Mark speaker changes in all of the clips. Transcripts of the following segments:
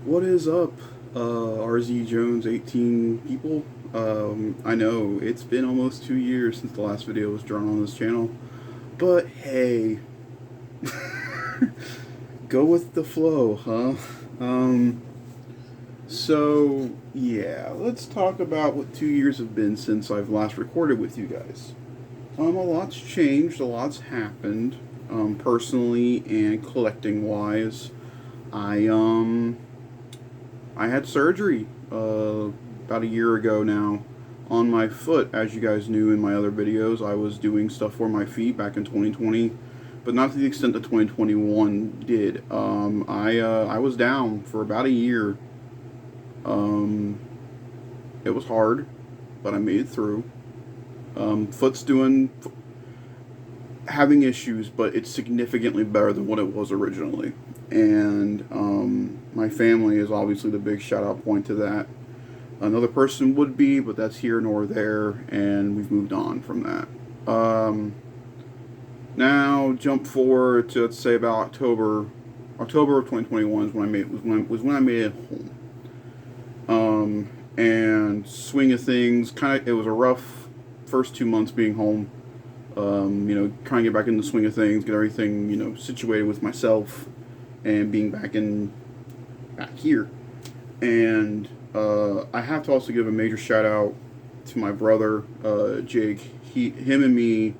Speaker 1: What is up, RZ Jones 18 people? I know it's been almost 2 years since the last video was drawn on this channel, but hey, go with the flow, huh? Um, so yeah, let's talk about what 2 years have been since I've last recorded with you guys. A lot's changed, a lot's happened, personally and collecting wise. I, um, I had surgery about a year ago now on my foot. As you guys knew in my other videos, I was doing stuff for my feet back in 2020, but not to the extent that 2021 did. I was down for about a year. Um, it was hard, but I made it through. Foot's having issues, but it's significantly better than what it was originally. And my family is obviously the big shout out point to that. Another person would be, but that's here nor there, and we've moved on from that. Now jump forward to, let's say, about October of 2021 is when I made it home. And swing of things, it was a rough first 2 months being home. Trying to get back in the swing of things, get everything, situated with myself, and being back here. And I have to also give a major shout out to my brother, Jake. Him and me,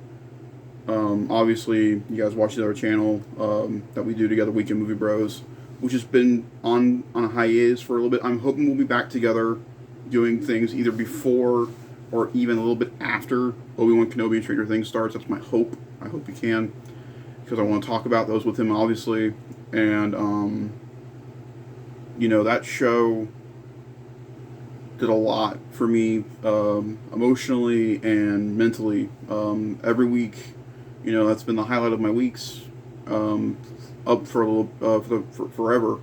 Speaker 1: obviously, you guys watch the other channel that we do together, Weekend Movie Bros, which has been on a hiatus for a little bit. I'm hoping we'll be back together doing things either before or even a little bit after Obi-Wan Kenobi and Stranger Things starts. That's my hope. I hope you can, because I want to talk about those with him, obviously. And, that show did a lot for me, emotionally and mentally. Every week, that's been the highlight of my weeks, up for a little, for forever.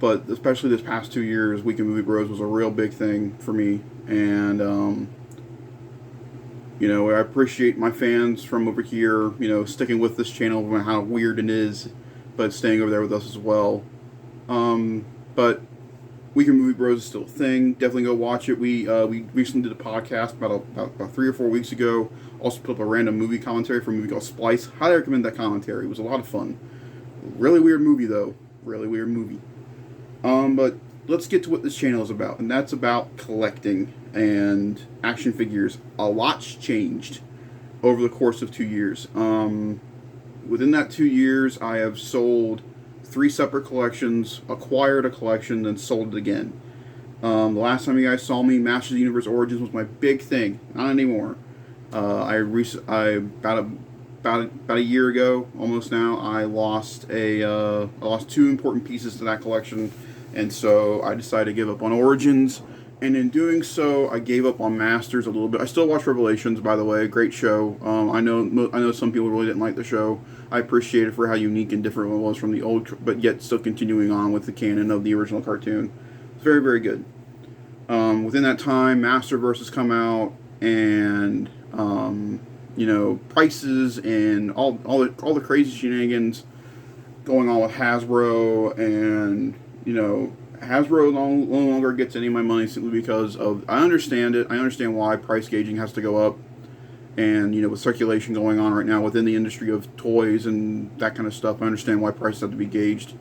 Speaker 1: But especially this past 2 years, Weekend Movie Bros was a real big thing for me. And, I appreciate my fans from over here, sticking with this channel, no matter how weird it is, but staying over there with us as well. But Weekend Movie Bros is still a thing. Definitely go watch it. We recently did a podcast about 3 or 4 weeks ago. Also put up a random movie commentary for a movie called Splice. Highly recommend that commentary. It was a lot of fun. Really weird movie, though. Really weird movie. But let's get to what this channel is about, and that's about collecting and action figures. A lot's changed over the course of 2 years. Within that 2 years, I have sold 3 separate collections, acquired a collection, then sold it again. The last time you guys saw me, Masters of the Universe Origins was my big thing. Not anymore. About a year ago, almost now, I lost 2 important pieces to that collection, and so I decided to give up on Origins. And in doing so, I gave up on Masters a little bit. I still watch Revelations, by the way. Great show. I know some people really didn't like the show. I appreciate it for how unique and different it was from the old, but yet still continuing on with the canon of the original cartoon. It's very, very good. Within that time, Masterverse has come out, and prices and all the crazy shenanigans going on with Hasbro, and Hasbro no longer gets any of my money simply because of, I understand it. I understand why price gauging has to go up, and with circulation going on right now within the industry of toys and that kind of stuff, I understand why prices have to be gauged.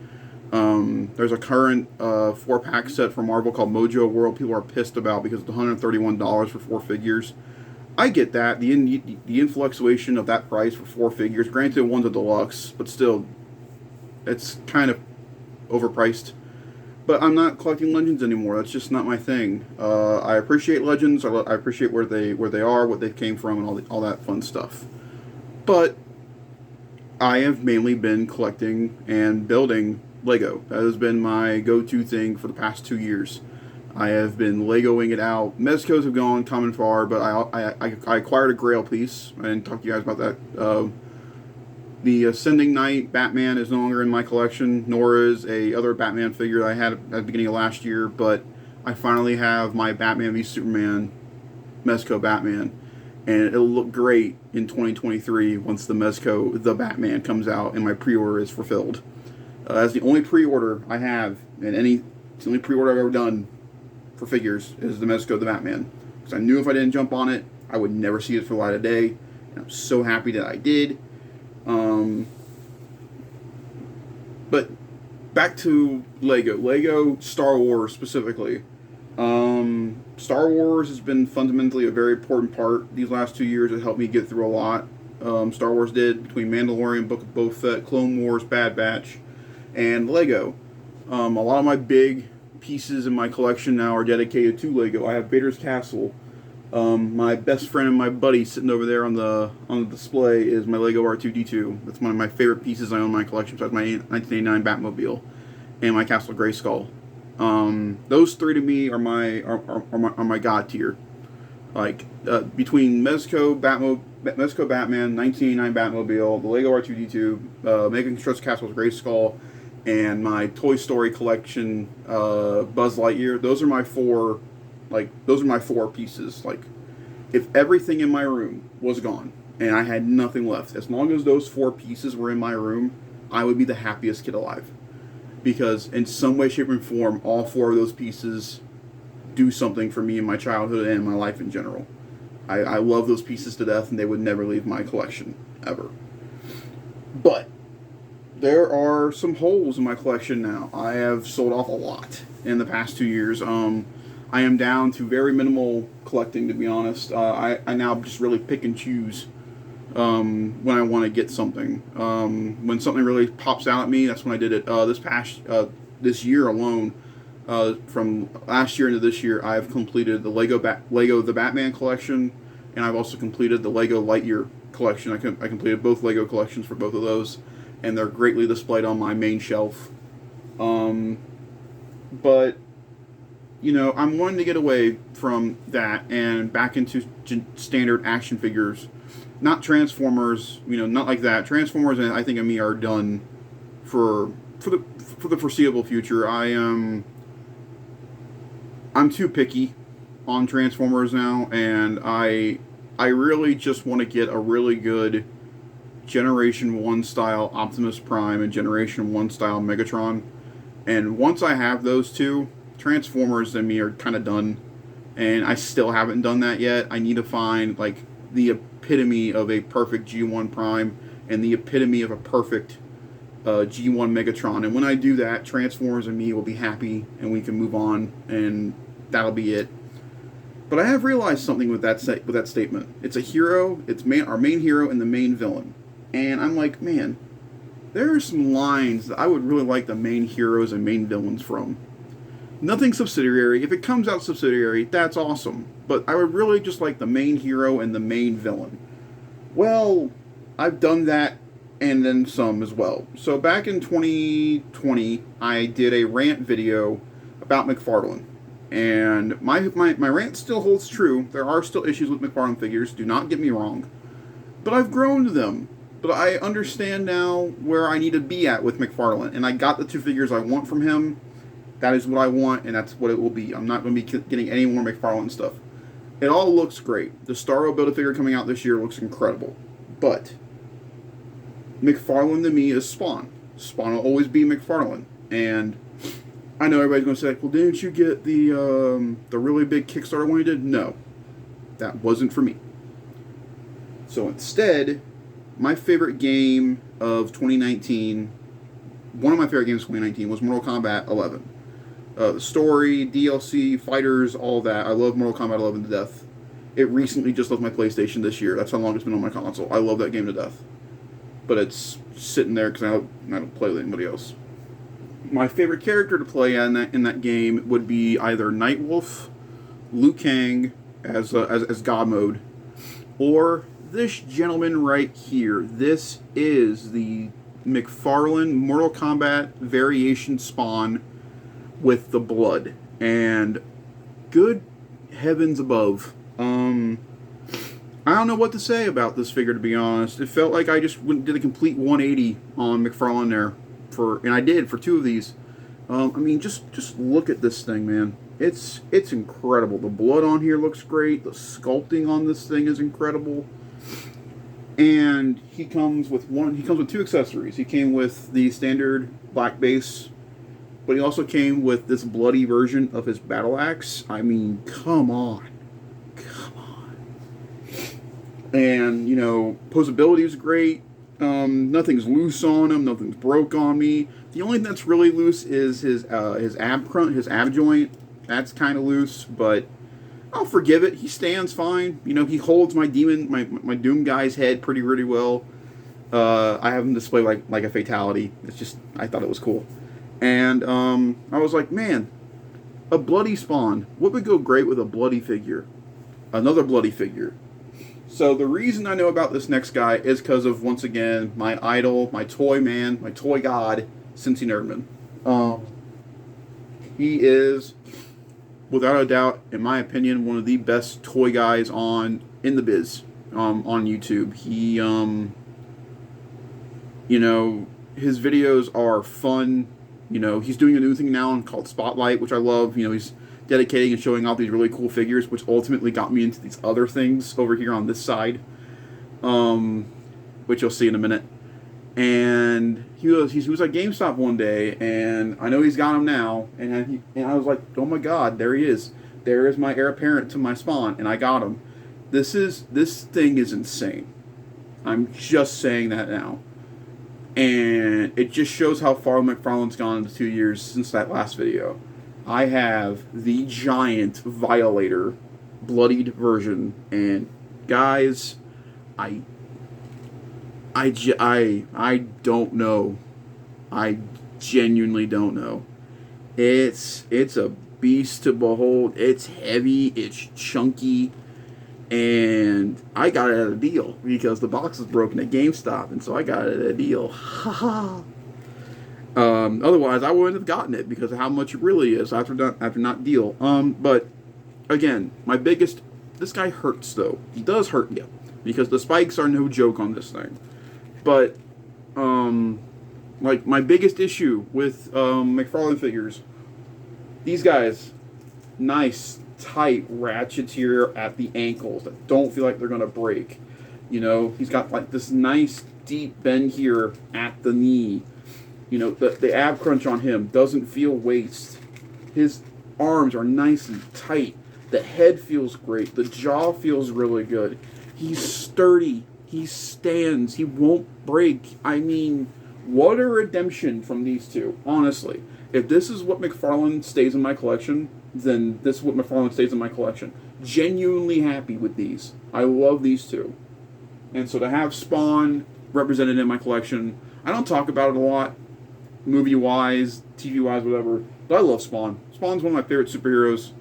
Speaker 1: There's a current 4-pack set from Marvel called Mojo World. People are pissed about because it's $131 for 4 figures. I get that, the influctuation of that price for 4 figures. Granted, one's a deluxe, but still, it's kind of overpriced. But I'm not collecting Legends anymore. That's just not my thing. I appreciate Legends. I appreciate where they are, what they came from, and all that fun stuff. But I have mainly been collecting and building Lego. That has been my go-to thing for the past 2 years. I have been Legoing it out. Mezcos have come and far, but I acquired a Grail piece. I didn't talk to you guys about that. The Ascending Knight Batman is no longer in my collection, nor is a other Batman figure that I had at the beginning of last year, but I finally have my Batman v Superman Mezco Batman, and it'll look great in 2023 once the Mezco The Batman comes out and my pre-order is fulfilled. That's the only pre-order I have in It's the only pre-order I've ever done for figures is the Mezco the Batman. Because I knew if I didn't jump on it, I would never see it for the light of day. And I'm so happy that I did. But back to Lego. Lego Star Wars specifically. Star Wars has been fundamentally a very important part these last 2 years. It helped me get through a lot. Star Wars did, between Mandalorian, Book of Boba Fett, Clone Wars, Bad Batch, and Lego. A lot of my big pieces in my collection now are dedicated to Lego. I have Vader's Castle. My best friend and my buddy sitting over there on the display is my Lego R2-D2. That's one of my favorite pieces I own in my collection, besides my 1989 Batmobile and my Castle Grayskull. Those three to me are my god tier. Like between Mezco Batman, 1989 Batmobile, the Lego R2-D2, Mega Constructs Castle's Grayskull, and my Toy Story collection, Buzz Lightyear. Those are my four. Those are my four pieces. Like, if everything in my room was gone and I had nothing left, as long as those four pieces were in my room, I would be the happiest kid alive. Because in some way, shape, and form, all four of those pieces do something for me in my childhood and my life in general. I love those pieces to death, and they would never leave my collection, ever. But there are some holes in my collection now. I have sold off a lot in the past 2 years. I am down to very minimal collecting, to be honest. I now just really pick and choose when I want to get something. When something really pops out at me, that's when I did it. This year alone, from last year into this year, I have completed the Lego the Batman collection, and I've also completed the Lego Lightyear collection. I completed both Lego collections for both of those, and they're greatly displayed on my main shelf. But you know, I'm wanting to get away from that and back into standard action figures. Not Transformers, you know, not like that. Transformers, I think, and me are done for the foreseeable future. I'm too picky on Transformers now, and I really just want to get a really good Generation 1 style Optimus Prime and Generation 1 style Megatron. And once I have those two, Transformers and me are kind of done, and I still haven't done that yet. I need to find like the epitome of a perfect G1 Prime and the epitome of a perfect G1 Megatron, and when I do that, Transformers and me will be happy, and we can move on, and that'll be it. But I have realized something with that statement. It's a hero. It's our main hero and the main villain, and I'm like, man, there are some lines that I would really like the main heroes and main villains from. Nothing subsidiary. If it comes out subsidiary, that's awesome. But I would really just like the main hero and the main villain. Well, I've done that and then some as well. So back in 2020, I did a rant video about McFarlane. And my rant still holds true. There are still issues with McFarlane figures, do not get me wrong. But I've grown to them. But I understand now where I need to be at with McFarlane. And I got the two figures I want from him. That is what I want, and that's what it will be. I'm not going to be getting any more McFarlane stuff. It all looks great. The Starro Build-A-Figure coming out this year looks incredible. But McFarlane to me is Spawn. Spawn will always be McFarlane. And I know everybody's going to say, well, didn't you get the really big Kickstarter one you did? No. That wasn't for me. So instead, my favorite game of 2019, one of my favorite games of 2019 was Mortal Kombat 11. The story, DLC, fighters, all that. I love Mortal Kombat 11 to death. It recently just left my PlayStation this year. That's how long it's been on my console. I love that game to death. But it's sitting there because I don't play with anybody else. My favorite character to play in that game would be either Nightwolf, Liu Kang as God mode, or this gentleman right here. This is the McFarlane Mortal Kombat variation Spawn with the blood, and good heavens above, I don't know what to say about this figure, to be honest. It felt like I just did a complete 180 on McFarlane there, and I did for two of these. I mean, just look at this thing, man. It's incredible. The blood on here looks great. The sculpting on this thing is incredible. And he comes with two accessories. He came with the standard black base but he also came with this bloody version of his battle axe. I mean, come on. And, posability is great. Nothing's loose on him. Nothing's broke on me. The only thing that's really loose is his ab joint. That's kind of loose, but I'll forgive it. He stands fine. He holds my Doom guy's head pretty well. I have him display like a fatality. It's just, I thought it was cool. And I was like, man, a bloody Spawn. What would go great with a bloody figure? Another bloody figure. So the reason I know about this next guy is because of, once again, my idol, my toy man, my toy god, Cincy Nerdman. He is, without a doubt, in my opinion, one of the best toy guys in the biz on YouTube. He, his videos are fun. He's doing a new thing now called Spotlight, which I love. He's dedicating and showing off these really cool figures, which ultimately got me into these other things over here on this side, which you'll see in a minute. And he was at GameStop one day, and I know he's got him now, and I was like, oh my god, there he is. There is my heir apparent to my Spawn, and I got him. This thing is insane. I'm just saying that now. And it just shows how far McFarlane's gone in the 2 years since that last video. I have the giant Violator bloodied version, and guys, I don't know. I genuinely don't know. It's a beast to behold. It's heavy, it's chunky, and I got it at a deal because the box was broken at GameStop, and so I got it at a deal. Haha. Otherwise, I wouldn't have gotten it because of how much it really is after not deal. But again, this guy hurts though. He does hurt you because the spikes are no joke on this thing. But my biggest issue with McFarlane figures, these guys, nice tight ratchets here at the ankles that don't feel like they're gonna break. He's got like this nice deep bend here at the knee. The ab crunch on him doesn't feel waist. His arms are nice and tight. The head feels great. The jaw feels really good. He's sturdy. He stands. He won't break. I mean, what a redemption from these two, honestly. If this is what McFarlane stays in my collection, then this is what McFarlane stays in my collection. Genuinely happy with these. I love these two. And so to have Spawn represented in my collection, I don't talk about it a lot, movie-wise, TV-wise, whatever, but I love Spawn. Spawn's one of my favorite superheroes.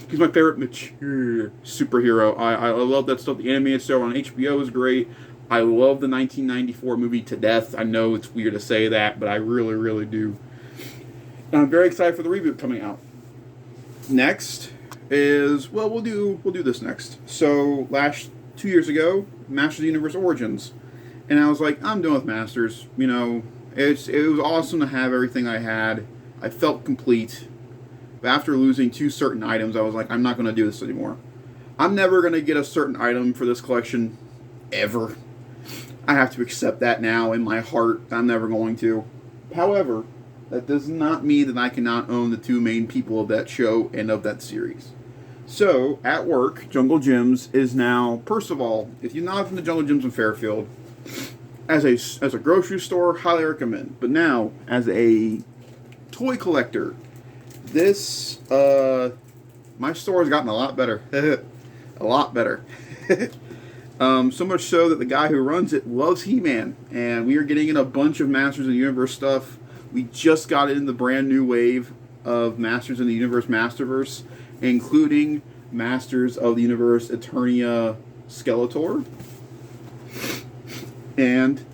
Speaker 1: He's my favorite mature superhero. I love that stuff. The animated show on HBO is great. I love the 1994 movie to death. I know it's weird to say that, but I really, really do. And I'm very excited for the reboot coming out. Next is, well, we'll do this next. So 2 years ago, Masters of the Universe Origins, and I was like, I'm done with Masters. It was awesome to have everything I had. I felt complete. But after losing 2 certain items, I was like, I'm not going to do this anymore. I'm never going to get a certain item for this collection, ever. I have to accept that now in my heart. I'm never going to. However, that does not mean that I cannot own the 2 main people of that show and of that series. So, at work, Jungle Gyms is now, first of all, if you're not from the Jungle Gyms in Fairfield, as a grocery store, highly recommend. But now, as a toy collector, this, my store has gotten a lot better. A lot better. So much so that the guy who runs it loves He-Man. And we are getting in a bunch of Masters of the Universe stuff. We just got in the brand new wave of Masters of the Universe Masterverse, including Masters of the Universe Eternia Skeletor. And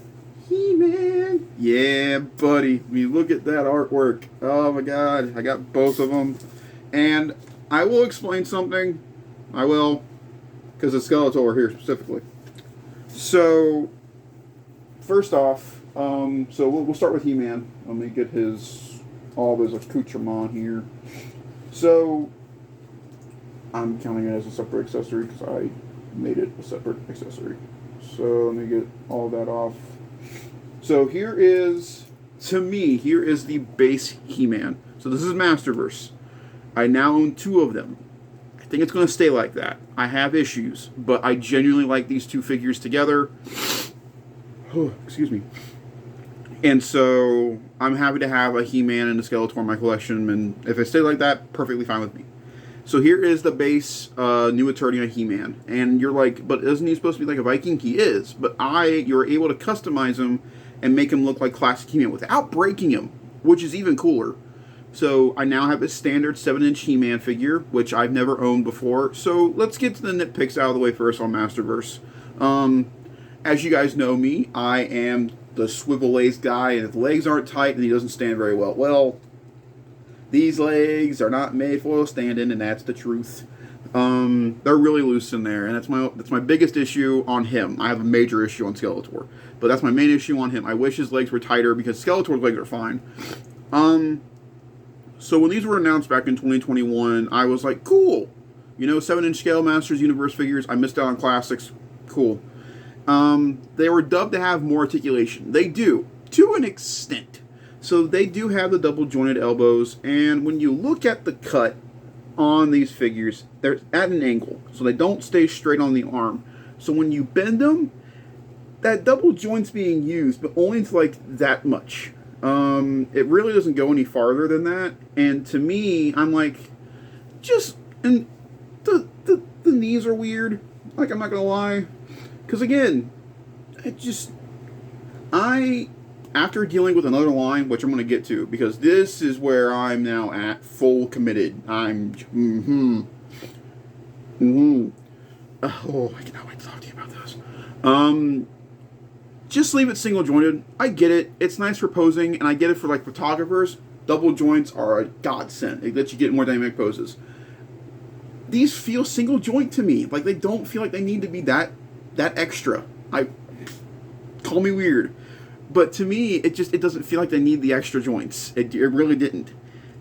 Speaker 1: He-Man. Yeah, buddy. I mean, look at that artwork. Oh my god. I got both of them. And I will explain something. I will. Because of Skeletor here specifically. So, first off, so we'll start with He-Man. Let me get all of his accoutrement here. So, I'm counting it as a separate accessory because I made it a separate accessory. So let me get all that off. So here is to me, here is the base He-Man. So this is Masterverse. I now own 2 of them. I think it's going to stay like that. I have issues, but I genuinely like these 2 figures together. Oh, excuse me. And so I'm happy to have a He-Man and a Skeletor in my collection, and if it stays like that, perfectly fine with me. So here is the base New Eternia He-Man, and you're like, but isn't he supposed to be like a Viking? He is, but you're able to customize him and make him look like classic He-Man without breaking him, which is even cooler. So I now have a standard 7-inch He-Man figure, which I've never owned before. So let's get to the nitpicks out of the way first on Masterverse. As you guys know me, I am the swivel-laced guy, and if the legs aren't tight, then he doesn't stand very well. Well, these legs are not made for standing, and that's the truth. They're really loose in there, and that's my biggest issue on him. I have a major issue on Skeletor, but that's my main issue on him. I wish his legs were tighter because Skeletor's legs are fine. So when these were announced back in 2021, I was like, cool. 7-inch scale Masters Universe figures. I missed out on classics. Cool. They were dubbed to have more articulation. They do, to an extent. So they do have the double jointed elbows, and when you look at the cut on these figures, they're at an angle, so they don't stay straight on the arm. So when you bend them, that double joint's being used, but only to like that much. It really doesn't go any farther than that, and to me, I'm like, and the knees are weird. Like, I'm not gonna lie. Because again, after dealing with another line, which I'm going to get to, because this is where I'm now at full committed. Oh, I cannot wait to talk to you about this. Just leave it single jointed. I get it. It's nice for posing, and I get it for like photographers. Double joints are a godsend. It lets you get more dynamic poses. These feel single joint to me. Like, they don't feel like they need to be that extra. Call me weird, but to me it doesn't feel like they need the extra joints. It really didn't,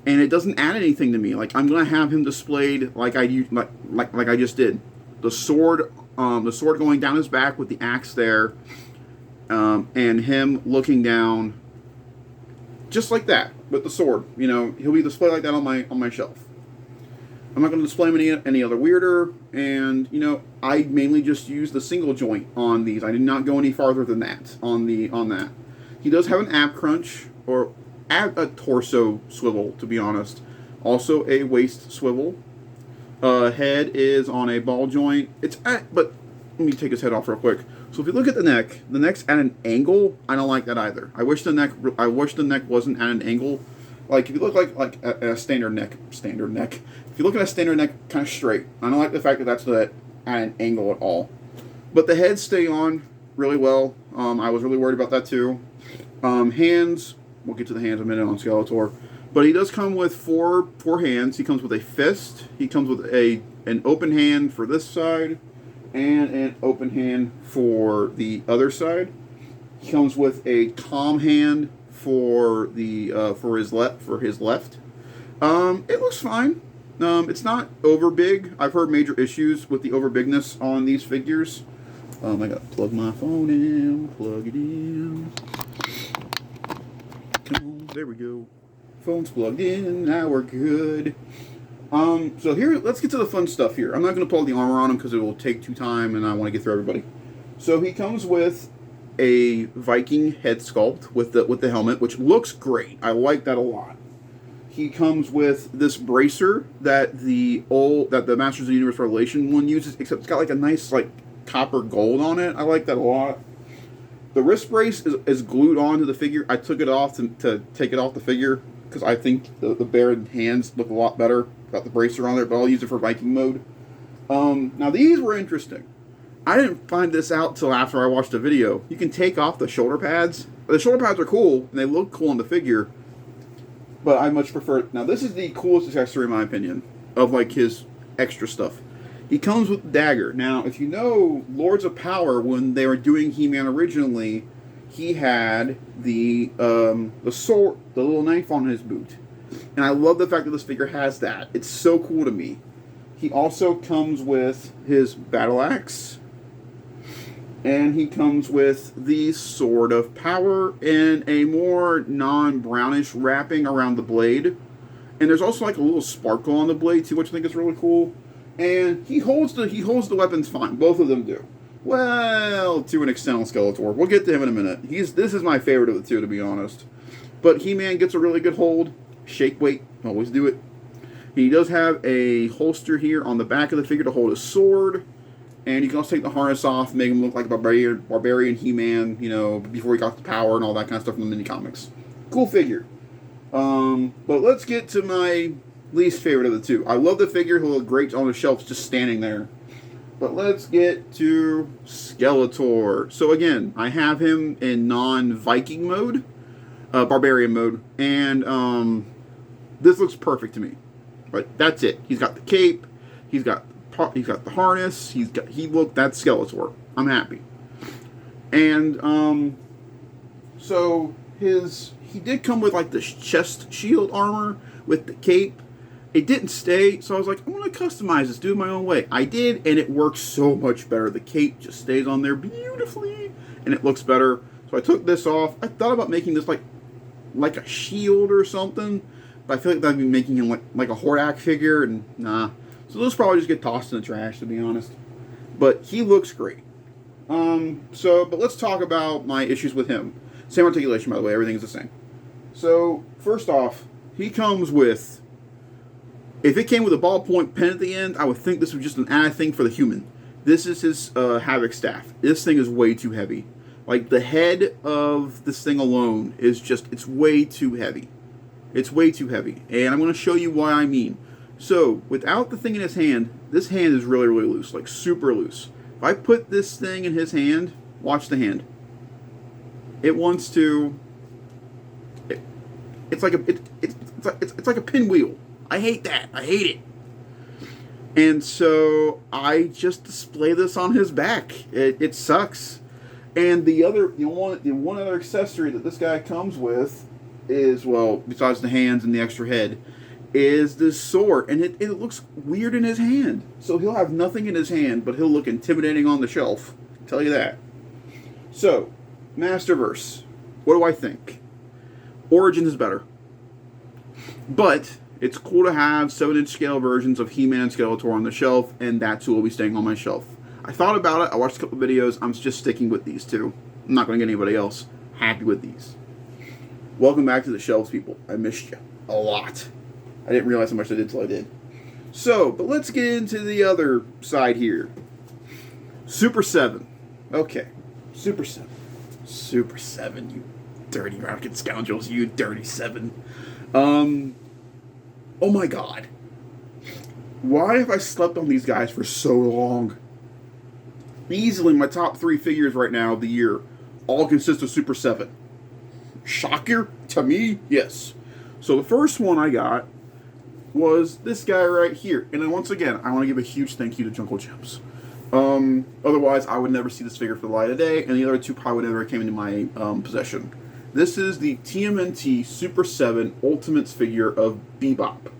Speaker 1: and it doesn't add anything to me. Like, I'm gonna have him displayed like I just did. The sword going down his back with the axe there, and him looking down just like that with the sword. He'll be displayed like that on my shelf. I'm not going to display him any other weirder, and, I mainly just use the single joint on these. I did not go any farther than that on that. He does have an ab crunch, or a torso swivel, to be honest. Also a waist swivel. Head is on a ball joint. But let me take his head off real quick. So if you look at the neck's at an angle. I don't like that either. I wish the neck wasn't at an angle. Like, if you look like a standard neck. If you look at a standard neck kind of straight, I don't like the fact that that's at an angle at all. But the heads stay on really well. I was really worried about that too. Hands, we'll get to the hands in a minute on Skeletor. But he does come with four hands. He comes with a fist. He comes with an open hand for this side, and an open hand for the other side. He comes with a calm hand for his left. It looks fine. It's not over big. I've heard major issues with the over bigness on these figures. I gotta plug my phone in. Plug it in. Come on, there we go. Phone's plugged in. Now we're good. So here, let's get to the fun stuff here. I'm not gonna pull the armor on him because it will take too time, and I want to get through everybody. So he comes with a Viking head sculpt with the helmet, which looks great. I like that a lot. He comes with this bracer that the Masters of the Universe Revelation one uses, except it's got like a nice like copper gold on it. I like that a lot. The wrist brace is glued onto the figure. I took it off to take it off the figure because I think the bare hands look a lot better. Got the bracer on there, but I'll use it for Viking mode. Now these were interesting. I didn't find this out till after I watched the video. You can take off the shoulder pads. The shoulder pads are cool, and they look cool on the figure. But I much prefer... Now, this is the coolest accessory, in my opinion, of, like, his extra stuff. He comes with the dagger. Now, if you know Lords of Power, when they were doing He-Man originally, he had the sword, the little knife on his boot. And I love the fact that this figure has that. It's so cool to me. He also comes with his battle axe. And he comes with the Sword of Power in a more non-brownish wrapping around the blade. And there's also like a little sparkle on the blade too, which I think is really cool. And he holds the weapons fine. Both of them do. Well, to an extent on Skeletor. We'll get to him in a minute. This is my favorite of the two, to be honest. But He-Man gets a really good hold. Shake weight. Always do it. He does have a holster here on the back of the figure to hold his sword. And you can also take the harness off, make him look like a barbarian He-Man, before he got the power and all that kind of stuff from the mini comics. Cool figure. But let's get to my least favorite of the two. I love the figure. He'll look great on the shelf just standing there. But let's get to Skeletor. So again, I have him in non-Viking mode, barbarian mode, and this looks perfect to me. But that's it. He's got the cape. He's got the harness. That's Skeletor. I'm happy. And so he did come with like this chest shield armor with the cape. It didn't stay, so I was like, I'm going to customize this, do it my own way. I did, and it works so much better. The cape just stays on there beautifully, and it looks better. So I took this off. I thought about making this like a shield or something, but I feel like that'd be making him like a Hordak figure, and nah. So those probably just get tossed in the trash, to be honest. But he looks great. But let's talk about my issues with him. Same articulation, by the way. Everything's the same. So, first off, he comes with... If it came with a ballpoint pen at the end, I would think this was just an added thing for the human. This is his Havoc staff. This thing is way too heavy. Like, the head of this thing alone is it's way too heavy. It's way too heavy. And I'm going to show you why I mean. So, without the thing in his hand, this hand is really, really loose. Like, super loose. If I put this thing in his hand, watch the hand. It wants to... It's like a pinwheel. I hate that. I hate it. And so I just display this on his back. It sucks. And the one other accessory that this guy comes with is, well, besides the hands and the extra head, is this sword. And it looks weird in his hand. So he'll have nothing in his hand, but he'll look intimidating on the shelf. I'll tell you that. So, Masterverse. What do I think? Origins is better. But it's cool to have 7-inch scale versions of He-Man and Skeletor on the shelf, and that's who will be staying on my shelf. I thought about it. I watched a couple videos. I'm just sticking with these two. I'm not going to get anybody else. Happy with these. Welcome back to the shelves, people. I missed you a lot. I didn't realize how much I did till I did. So, but let's get into the other side here. Super 7. Okay. Super 7. Super 7, you dirty rocket scoundrels. You dirty 7. Oh my god. Why have I slept on these guys for so long? Easily my top 3 figures right now of the year all consist of Super 7. Shocker to me? Yes. So the first one I got was this guy right here. And then once again, I want to give a huge thank you to Jungle Gems. Otherwise, I would never see this figure for the light of day, and the other two probably never came into my possession. This is the TMNT Super 7 Ultimates figure of Bebop.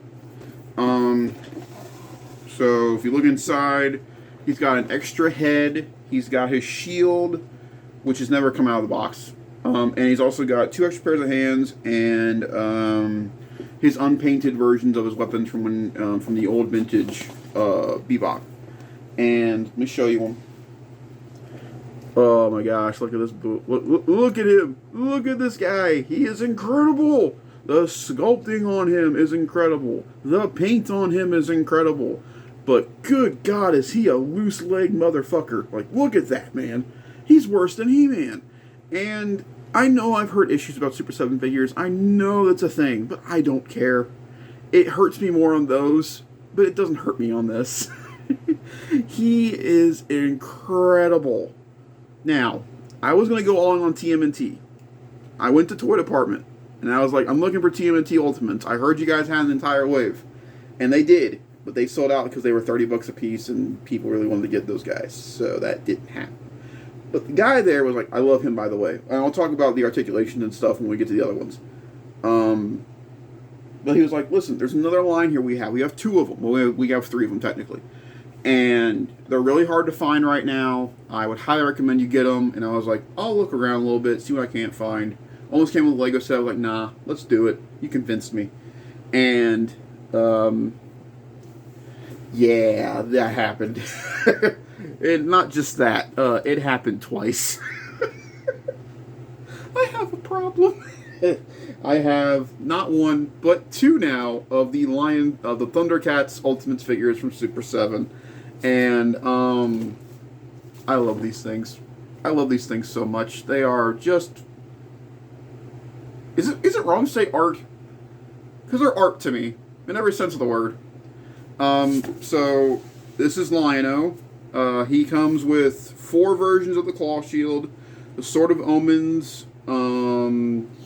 Speaker 1: So if you look inside, he's got an extra head. He's got his shield, which has never come out of the box. And he's also got 2 extra pairs of hands and his unpainted versions of his weapons from the old vintage Bebop. And let me show you one. Oh my gosh, look at this. Look at him. Look at this guy. He is incredible. The sculpting on him is incredible. The paint on him is incredible. But good God, is he a loose leg motherfucker. Like, look at that, man. He's worse than He-Man. And I know I've heard issues about Super 7 figures. I know that's a thing, but I don't care. It hurts me more on those, but it doesn't hurt me on this. He is incredible. Now, I was going to go all in on TMNT. I went to Toy Department, and I was like, I'm looking for TMNT Ultimates. I heard you guys had an entire wave. And they did, but they sold out because they were $30 a piece, and people really wanted to get those guys. So that didn't happen. But the guy there was like, I love him, by the way. And I'll talk about the articulation and stuff when we get to the other ones. But he was like, listen, there's another line here we have. We have 2 of them. Well, we have 3 of them, technically. And they're really hard to find right now. I would highly recommend you get them. And I was like, I'll look around a little bit, see what I can't find. Almost came with a Lego set. I was like, nah, let's do it. You convinced me. And, yeah, that happened. And not just that, it happened twice. I have a problem. I have not one, but two now of the Thundercats Ultimates figures from Super 7. And, I love these things. I love these things so much. They are just... Is it wrong to say art? Because they're art to me, in every sense of the word. So, this is Lion-O. He comes with 4 versions of the Claw Shield, the Sword of Omens.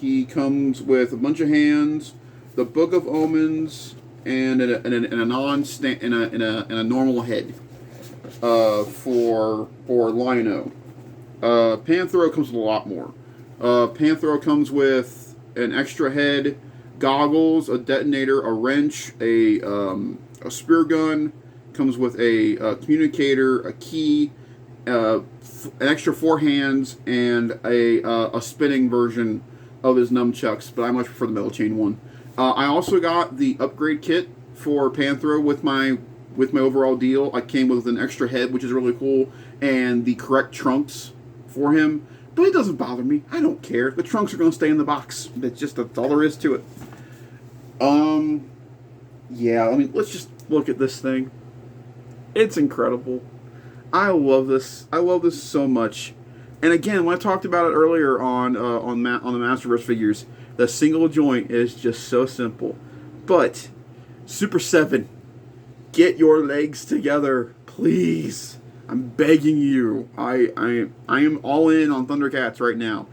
Speaker 1: He comes with a bunch of hands, the Book of Omens, and a normal head. For Lion-O. Panthro comes with a lot more. Panthro comes with an extra head, goggles, a detonator, a wrench, a spear gun. Comes with a communicator, a key, an extra 4 hands, and a spinning version of his nunchucks. But I much prefer the metal chain one. I also got the upgrade kit for Panthro with my overall deal. I came with an extra head, which is really cool, and the correct trunks for him. But it doesn't bother me. I don't care. The trunks are going to stay in the box. That's all there is to it. Yeah, I mean, let's just look at this thing. It's incredible. I love this. I love this so much. And again, when I talked about it earlier on the Masterverse figures, the single joint is just so simple. But Super 7, get your legs together, please. I'm begging you. I am all in on Thundercats right now.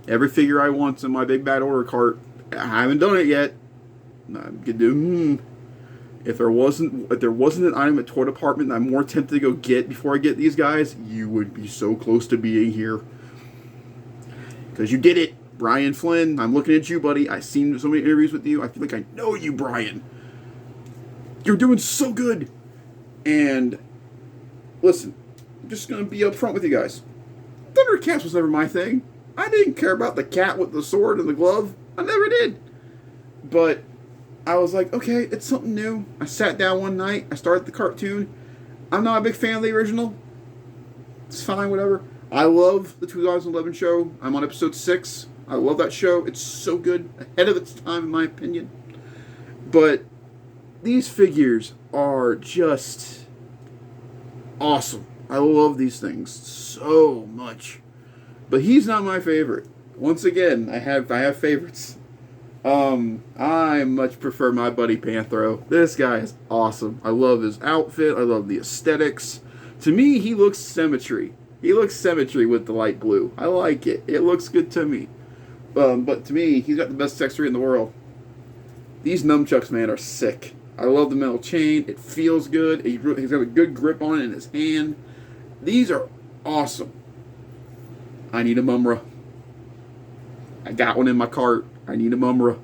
Speaker 1: Every figure I want's in my big bad order cart. I haven't done it yet. I'm gonna do. If there wasn't an item at Toy Department that I'm more tempted to go get before I get these guys, you would be so close to being here. Because you did it, Brian Flynn. I'm looking at you, buddy. I've seen so many interviews with you. I feel like I know you, Brian. You're doing so good. And listen, I'm just going to be upfront with you guys. Thundercats was never my thing. I didn't care about the cat with the sword and the glove. I never did. But I was like, okay, it's something new. I sat down one night. I started the cartoon. I'm not a big fan of the original. It's fine, whatever. I love the 2011 show. I'm on episode 6. I love that show. It's so good. Ahead of its time, in my opinion. But these figures are just awesome. I love these things so much. But he's not my favorite. Once again, I have favorites. I much prefer my buddy Panthro. This guy is awesome. I love his outfit. I love the aesthetics. To me, he looks symmetry. He looks symmetry with the light blue. I like it. It looks good to me. But to me, he's got the best texture in the world. These nunchucks, man, are sick. I love the metal chain. It feels good. He's got a good grip on it in his hand. These are awesome. I need a Mumra. I got one in my cart. I need a Mumra.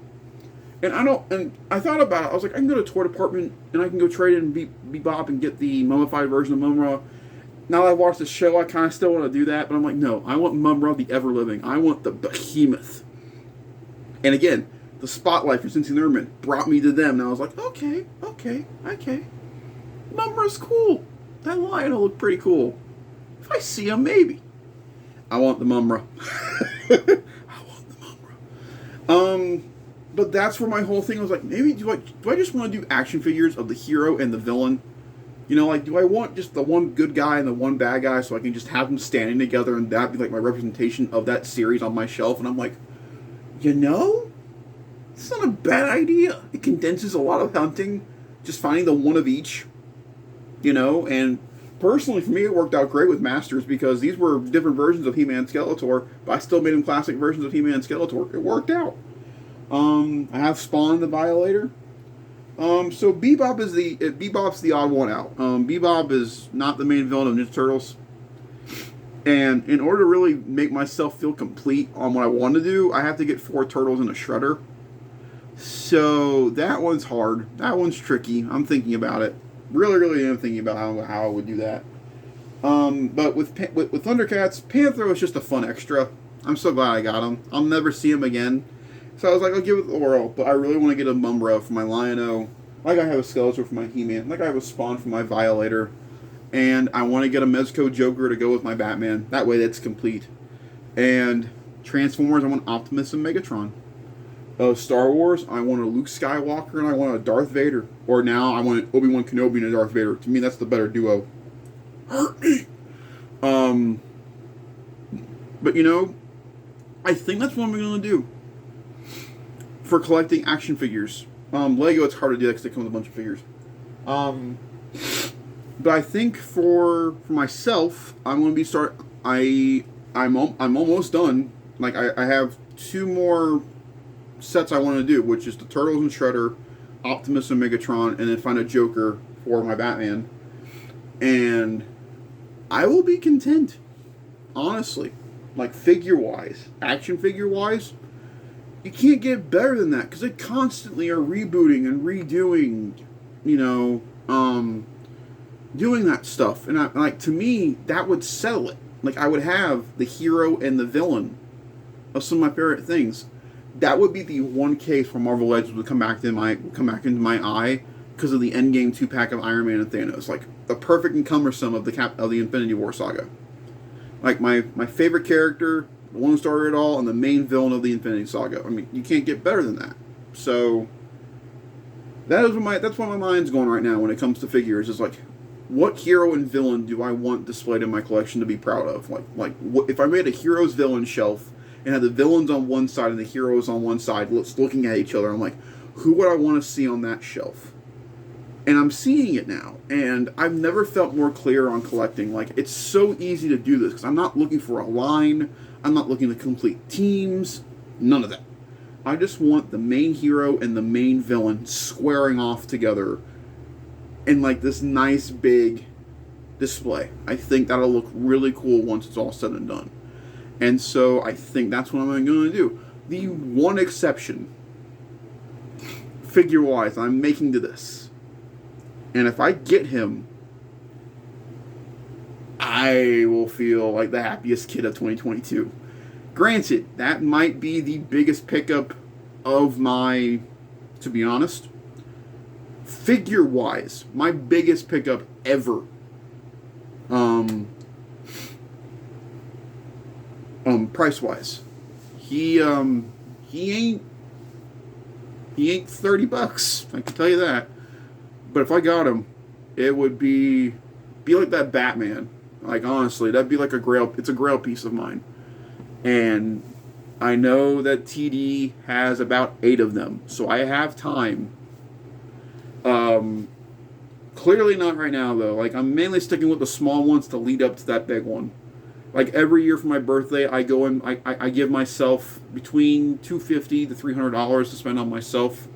Speaker 1: And I thought about it. I was like, I can go to Toy Department and I can go trade in Bebop and get the mummified version of Mumra. Now that I've watched the show, I kind of still want to do that, but I'm like, no, I want Mumra, the ever-living. I want the behemoth. And again, the spotlight for Cincy Nerman brought me to them, and I was like, okay. Mumra's cool. That lion will look pretty cool. If I see him, maybe. I want the Mumra. But that's where my whole thing was like, maybe do I just want to do action figures of the hero and the villain? You know, like, do I want just the one good guy and the one bad guy so I can just have them standing together and that be like my representation of that series on my shelf? And I'm like, you know, it's not a bad idea. It condenses a lot of hunting, just finding the one of each, you know. And personally, for me, it worked out great with Masters because these were different versions of He-Man and Skeletor, but I still made them classic versions of He-Man and Skeletor. It worked out. I have Spawn the Violator. So Bebop's the odd one out. Bebop is not the main villain of Ninja Turtles. And in order to really make myself feel complete on what I want to do, I have to get 4 turtles and a shredder. So that one's hard. That one's tricky. I'm thinking about it. Really am thinking about how I would do that. But with Thundercats, Panther was just a fun extra. I'm so glad I got him. I'll never see him again. So I was like, I'll give it the whirl. But I really want to get a Mumbra for my Lion-O. Like I have a Skeletor for my He-Man. Like I have a Spawn for my Violator. And I want to get a Mezco Joker to go with my Batman. That way that's complete. And Transformers, I want Optimus and Megatron. Star Wars, I want a Luke Skywalker and I want a Darth Vader. Or now I want an Obi-Wan Kenobi and a Darth Vader. To me, that's the better duo. Hurt me! But I think that's what I'm going to do. For collecting action figures. Lego, it's hard to do that because they come with a bunch of figures. But I think for myself, I'm going to be I'm almost done. Like I have 2 more sets I want to do, which is the Turtles and Shredder, Optimus and Megatron, and then find a Joker for my Batman. And I will be content, honestly. Like figure-wise, action figure-wise, you can't get better than that because they constantly are rebooting and redoing, doing that stuff. And to me, that would settle it. Like I would have the hero and the villain of some of my favorite things. That would be the one case where Marvel Legends would come back into my eye because of the Endgame 2-pack of Iron Man and Thanos, like the perfect and cumbersome of the Infinity War saga. Like my favorite character, the one who started it all, and the main villain of the Infinity Saga. I mean, you can't get better than that. So that's where my mind's going right now when it comes to figures. Is like, what hero and villain do I want displayed in my collection to be proud of? If I made a heroes villain shelf and had the villains on one side and the heroes on one side, looking at each other, I'm like, who would I want to see on that shelf? And I'm seeing it now, and I've never felt more clear on collecting. Like, it's so easy to do this, because I'm not looking for a line, I'm not looking to complete teams, none of that. I just want the main hero and the main villain squaring off together in, like, this nice big display. I think that'll look really cool once it's all said and done. And so, I think that's what I'm going to do. The one exception, figure-wise, I'm making to this. And if I get him, I will feel like the happiest kid of 2022. Granted, that might be the biggest pickup of my, to be honest, figure-wise, my biggest pickup ever. Price-wise. He ain't $30, I can tell you that. But if I got him, it would be like that Batman. Like, honestly, that'd be like it's a grail piece of mine. And I know that TD has about 8 of them, so I have time. Clearly not right now, though. Like, I'm mainly sticking with the small ones to lead up to that big one. Like, every year for my birthday, I go and I give myself between $250 to $300 to spend on myself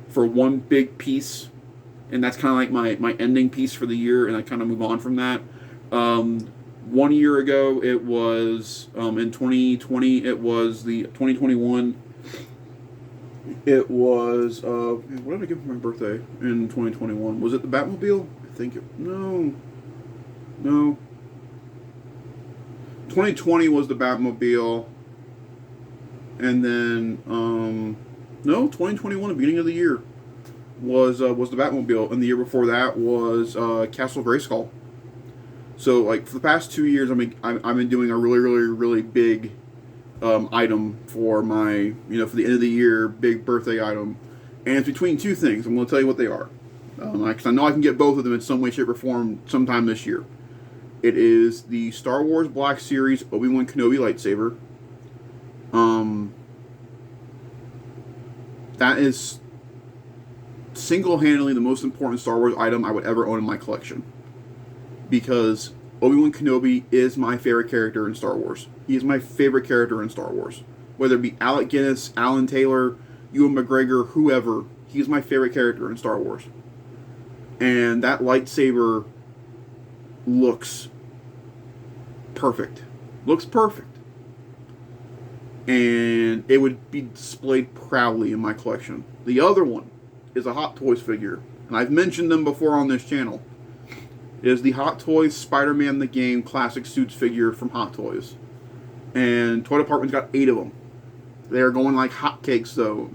Speaker 1: for one big piece. And that's kind of like my ending piece for the year, and I kind of move on from that. 1 year ago, it was, in 2020, it was the 2021, it was, what did I get for my birthday in 2021? Was it the Batmobile? I think no. 2020 was the Batmobile, and then, no, 2021, the beginning of the year, was the Batmobile, and the year before that was Castle Grayskull. So, like, for the past 2 years, I've been doing a really big item for my, for the end of the year, big birthday item, and it's between 2 things. I'm going to tell you what they are, because I know I can get both of them in some way, shape, or form sometime this year. It is the Star Wars Black Series Obi-Wan Kenobi lightsaber. That is single-handedly the most important Star Wars item I would ever own in my collection. Because Obi-Wan Kenobi is my favorite character in Star Wars. He is my favorite character in Star Wars. Whether it be Alec Guinness, Alan Taylor, Ewan McGregor, whoever, he's my favorite character in Star Wars. And that lightsaber looks perfect. Looks perfect. And it would be displayed proudly in my collection. The other one is a Hot Toys figure and I've mentioned them before on this channel. It is the Hot Toys Spider-Man the Game Classic Suits figure from Hot Toys. And Toy Department's got 8 of them. They are going like hotcakes, though.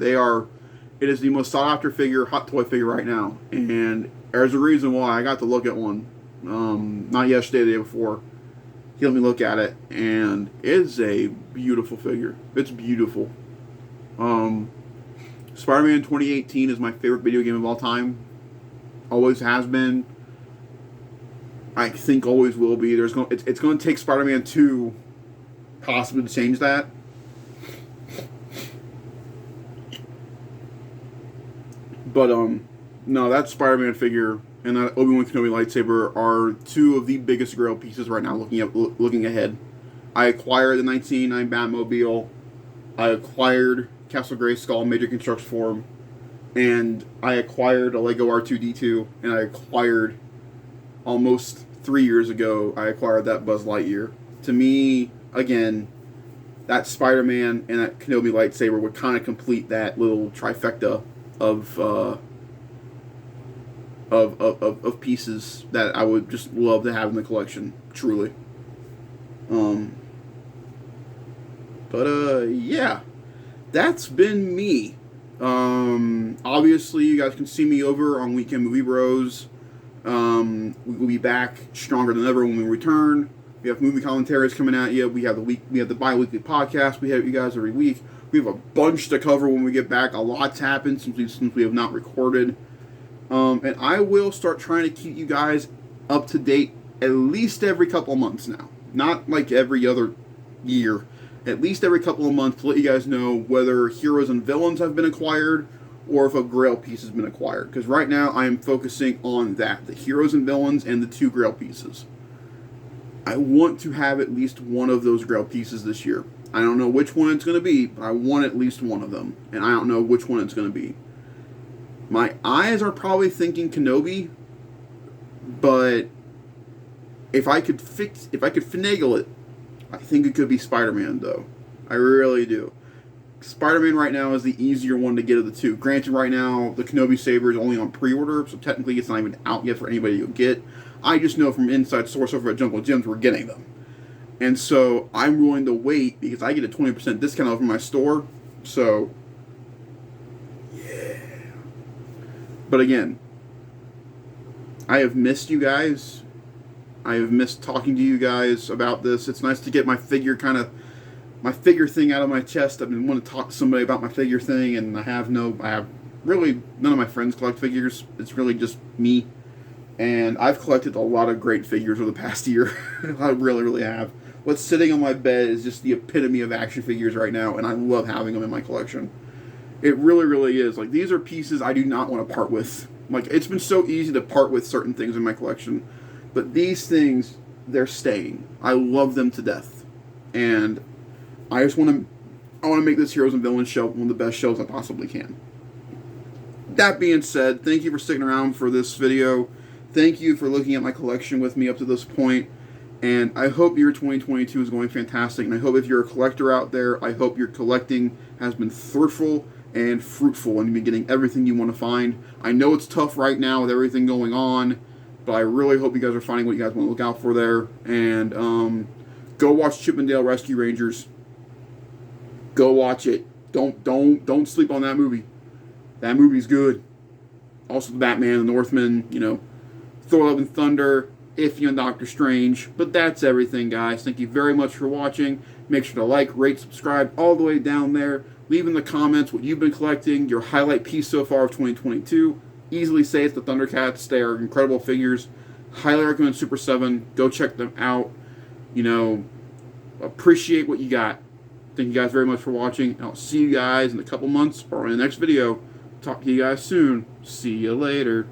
Speaker 1: It is the most sought-after Hot Toy figure right now. And there's a reason why. I got to look at one. Not yesterday, the day before. He let me look at it, and it's a beautiful figure. It's beautiful. Spider-Man 2018 is my favorite video game of all time. Always has been. I think always will be. It's going to take Spider-Man 2 possibly to change that. But no, that Spider-Man figure and that Obi-Wan Kenobi lightsaber are 2 of the biggest grail pieces right now. Looking ahead, I acquired the 1989 Batmobile. I acquired Castle Grayskull Major Construction form, and I acquired a Lego R2-D2, and I acquired almost 3 years ago. I acquired that Buzz Lightyear. To me, again, that Spider-Man and that Kenobi lightsaber would kind of complete that little trifecta of pieces that I would just love to have in the collection, truly. Yeah, that's been me. Obviously, you guys can see me over on Weekend Movie Bros. We'll be back stronger than ever when we return. We have movie commentaries coming at you. We have the bi-weekly podcast. We have you guys every week. We have a bunch to cover when we get back. A lot's happened since we have not recorded. And I will start trying to keep you guys up to date at least every couple of months now. Not like every other year. At least every couple of months to let you guys know whether heroes and villains have been acquired or if a grail piece has been acquired. Because right now I am focusing on that. The heroes and villains and the 2 grail pieces. I want to have at least one of those grail pieces this year. I don't know which one it's going to be, but I want at least one of them. And I don't know which one it's going to be. My eyes are probably thinking Kenobi, but if I could finagle it, I think it could be Spider-Man, though. I really do. Spider-Man right now is the easier one to get of the 2. Granted, right now, the Kenobi saber is only on pre-order, so technically it's not even out yet for anybody to get. I just know from inside source over at Jungle Gyms we're getting them. And so I'm willing to wait because I get a 20% discount over my store. So, yeah. But again, I have missed you guys. I have missed talking to you guys about this. It's nice to get my figure thing out of my chest. I've been wanting to talk to somebody about my figure thing, and I have really none of my friends collect figures. It's really just me. And I've collected a lot of great figures over the past year. I really, really have. What's sitting on my bed is just the epitome of action figures right now, and I love having them in my collection. It really, really is. Like, these are pieces I do not want to part with. Like, it's been so easy to part with certain things in my collection. But these things, they're staying. I love them to death. And I just want to make this Heroes and Villains show one of the best shows I possibly can. That being said, thank you for sticking around for this video. Thank you for looking at my collection with me up to this point. And I hope your 2022 is going fantastic. And I hope if you're a collector out there, I hope your collecting has been fruitful and fruitful and you've been getting everything you want to find. I know it's tough right now with everything going on, but I really hope you guys are finding what you guys want to look out for there. And go watch Chip 'n Dale Rescue Rangers. Go watch it. Don't sleep on that movie. That movie's good. Also, the Batman, the Northman, Thor: Love and Thunder, Iffy on Doctor Strange. But that's everything, guys. Thank you very much for watching. Make sure to like, rate, subscribe all the way down there. Leave in the comments what you've been collecting, your highlight piece so far of 2022. Easily say it's the Thundercats. They are incredible figures. Highly recommend Super 7. Go check them out. Appreciate what you got. Thank you guys very much for watching. And I'll see you guys in a couple months or in the next video. Talk to you guys soon. See you later.